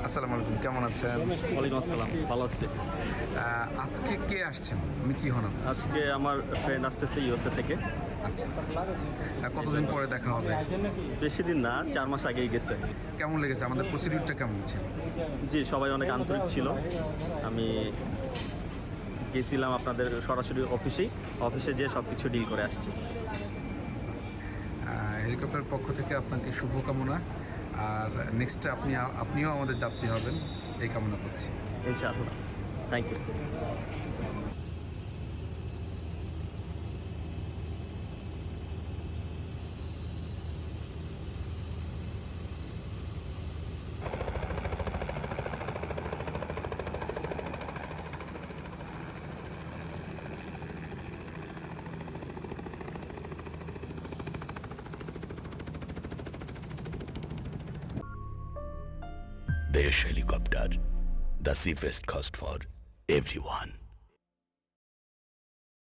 আসসালামু আলাইকুম, কেমন আছেন? ওয়ালাইকুম আসসালাম, ভালো আছি। আজকে কে আসছেন? আমি কি হন? আজকে আমার ফ্রেন্ড আসতেছে ইউএসএ থেকে। আচ্ছা, কতদিন পরে দেখা হবে? বেশি দিন না, 4 মাস আগেই গেছে। কেমন লেগেছে? আমাদের প্রসিডিউরটা কেমন ছিল? জি, সবাই অনেক আন্তরিক ছিল। আমি গেছিলাম আপনাদের সরাসরি অফিসে যেয়ে সব কিছু ডিল করে আসছি। হেলিকপ্টারের পক্ষ থেকে আপনাকে শুভকামনা। আর নেক্সটে আপনিও আমাদের যাত্রী হবেন এই কামনা করছি। ইনশাআল্লাহ, thank you. Desh Helicopter, the safest cost for everyone.